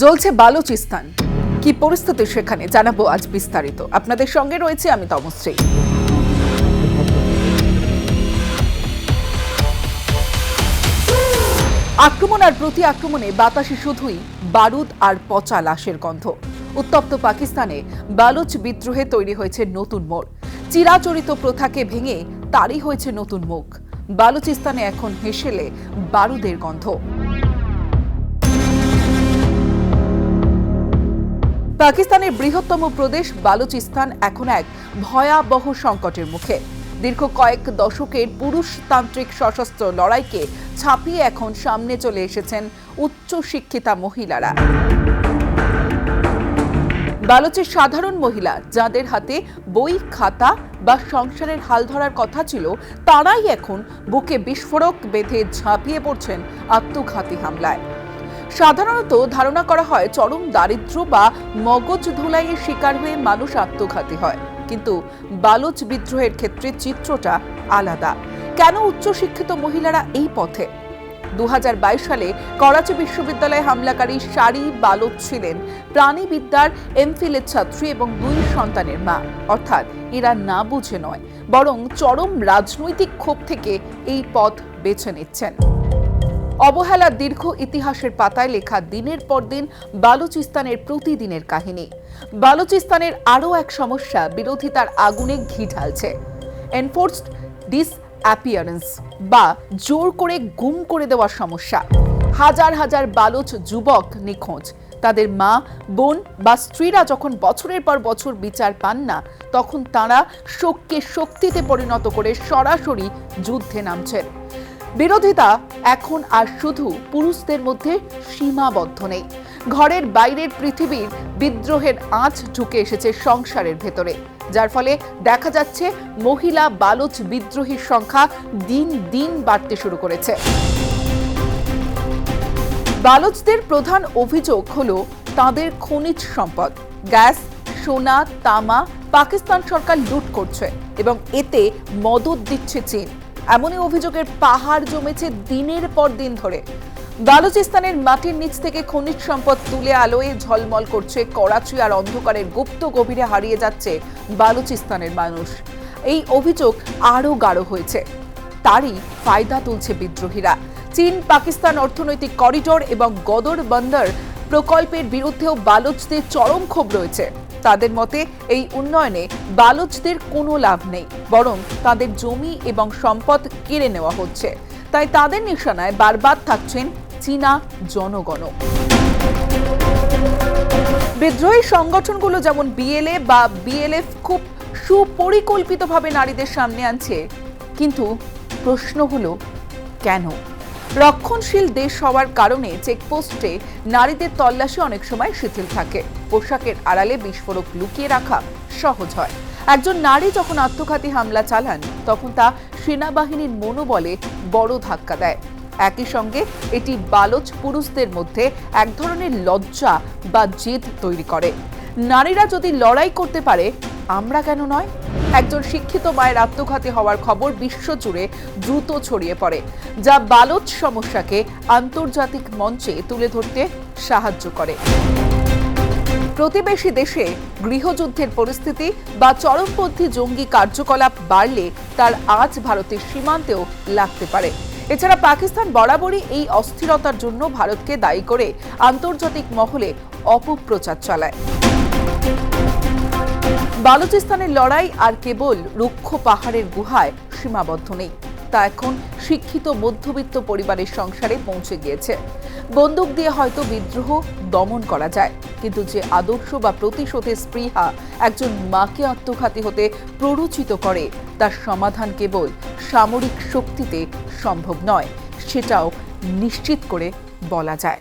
জ্বলছে বালুচিস্তান। কি পরিস্থিতি সেখানে জানাবো আজ বিস্তারিত। আপনাদের সঙ্গে রয়েছে আমি তমশ্রী। আক্রমণ আর প্রতি আক্রমণে বাতাসে শুধুই বারুদ আর পচা লাশের গন্ধ। উত্তপ্ত পাকিস্তানে বালুচ বিদ্রোহে তৈরি হয়েছে নতুন মোড়। চিরাচরিত প্রথাকে ভেঙে তারই হয়েছে নতুন মুখ। বালুচিস্তানে এখন হেসেলে বারুদের গন্ধ। পাকিস্তানের বৃহত্তম প্রদেশ বালুচিস্তান এখন এক ভয়াবহ সংকটের মুখে। দীর্ঘ কয়েক দশকের পুরুষতান্ত্রিক সশস্ত্র লড়াইকে ছাপিয়ে এখন সামনে চলে এসেছেন উচ্চ শিক্ষিতা মহিলারা। বালুচের সাধারণ মহিলা যাদের হাতে বই খাতা বা সংসারের হাল ধরার কথা ছিল, তারাই এখন বুকে বিস্ফোরক বেঁধে ঝাঁপিয়ে পড়ছেন আত্মঘাতী হামলায়। সাধারণত ধারণা করা হয় চরম দারিদ্র্য বা মগজ ধুলাইয়ের শিকার হয়ে মানুষ আত্মঘাতী হয়, কিন্তু বালুচ বিদ্রোহের ক্ষেত্রে চিত্রটা আলাদা। কেন উচ্চশিক্ষিত মহিলারা এই পথে? 2022 সালে করাচি বিশ্ববিদ্যালয়ে হামলাকারী শারি বালুচ ছিলেন প্রাণীবিদ্যার এমফিলের ছাত্রী এবং 2 সন্তানের মা। অর্থাৎ এরা না বুঝে নয়, বরং চরম রাজনৈতিক ক্ষোভ থেকে এই পথ বেছে নিচ্ছেন। অবহেলার দীর্ঘ ইতিহাসের পাতায় লেখা দিনের পর দিন বালুচিস্তানের প্রতিদিনের কাহিনী। বালুচিস্তানের আরও এক সমস্যা বিরোধিতার আগুনে ঘি ঢালছে। এনফোর্সড ডিসঅ্যাপিয়ারেন্স বা জোর করে গুম করে দেওয়ার সমস্যা। হাজার হাজার বালুচ যুবক নিখোঁজ। তাদের মা, বোন বা স্ত্রীরা যখন বছরের পর বছর বিচার পান না, তখন তারা শোককে শক্তিতে পরিণত করে সরাসরি যুদ্ধে নামছেন। বিরোধিতা এখন আর শুধু পুরুষদের মধ্যে সীমাবদ্ধ নেই। ঘরের বাইরের পৃথিবীর বিদ্রোহের আঁচ ঢুকে এসেছে সংসারের ভেতরে, যার ফলে দেখা যাচ্ছে মহিলা বালুচ বিদ্রোহীর সংখ্যা দিন দিন বাড়তে শুরু করেছে। বালুচদের প্রধান অভিযোগ হলো তাদের খনিজ সম্পদ, গ্যাস, সোনা, তামা পাকিস্তান সরকার লুট করছে এবং এতে মদত দিচ্ছে চীন। এমনই অভিযোগের পাহাড় জমেছে দিনের পর দিন ধরে। বালুচিস্তানের মাটির নিচ থেকে খনিজ সম্পদ তুলে আলোয় ঝলমল করছে করাচি, আর অন্ধকারের গুপ্ত গভীরে হারিয়ে যাচ্ছে বালুচিস্তানের মানুষ। এই অভিযোগ আরও গাঢ় হয়েছে। তারই ফায়দা তুলছে বিদ্রোহীরা। চীন পাকিস্তান অর্থনৈতিক করিডোর এবং গদর বন্দর প্রকল্পের বিরুদ্ধেও বালুচদের চরম ক্ষোভ রয়েছে। তাদের মতে এই উন্নয়নে বালুচদের কোনো লাভ নেই, বরং তাদের জমি এবং সম্পদ কেড়ে নেওয়া হচ্ছে। তাই তাদের নিশানায় বারবার থাকছেন চীনা জনগণ। বিদ্রোহী সংগঠনগুলো যেমন বিএলএ বা বিএলএফ খুব সুপরিকল্পিতভাবে নারীদের সামনে আনছে, কিন্তু প্রশ্ন হলো কেন? রক্ষণশীল দেশ হওয়ার কারণে চেকপোস্টে নারীদের তল্লাশি অনেক সময় শিথিল থাকে। পোশাকের আড়ালে বিস্ফোরক লুকিয়ে রাখা সহজ হয়। একজন নারী যখন আত্মঘাতী হামলা চালান, তখন তা সেনাবাহিনীর মনোবলে বড় ধাক্কা দেয়। একই সঙ্গে এটি বালুচ পুরুষদের মধ্যে এক ধরনের লজ্জা বা জেদ তৈরি করে। নারীরা যদি লড়াই করতে পারে, আমরা কেন নয়? একজন শিক্ষিত মায়ের আত্মঘাতী হওয়ার খবর বিশ্বজুড়ে দ্রুত ছড়িয়ে পড়ে, যা বালুচ সমস্যাকে আন্তর্জাতিক মঞ্চে তুলে ধরতে সাহায্য করে। প্রতিবেশী দেশে গৃহযুদ্ধের পরিস্থিতি বা চরমপন্থী জঙ্গি কার্যকলাপ বাড়লে তার আজ ভারতের সীমান্তেও লাগতে পারে। এছাড়া পাকিস্তান বরাবরই এই অস্থিরতার জন্য ভারতকে দায়ী করে আন্তর্জাতিক মহলে অপপ্রচার চালায়। বালুচিস্তানের লড়াই আর কেবল রুক্ষ পাহাড়ের গুহায় সীমাবদ্ধ নেই, তা এখন শিক্ষিত মধ্যবিত্ত পরিবারের সংসারে পৌঁছে গিয়েছে। বন্দুক দিয়ে হয়তো বিদ্রোহ দমন করা যায়, কিন্তু যে আদর্শ বা প্রতিশোধের স্পৃহা একজন মাকে আত্মঘাতী হতে প্ররোচিত করে, তার সমাধান কেবল সামরিক শক্তিতে সম্ভব নয়, সেটাও নিশ্চিত করে বলা যায়।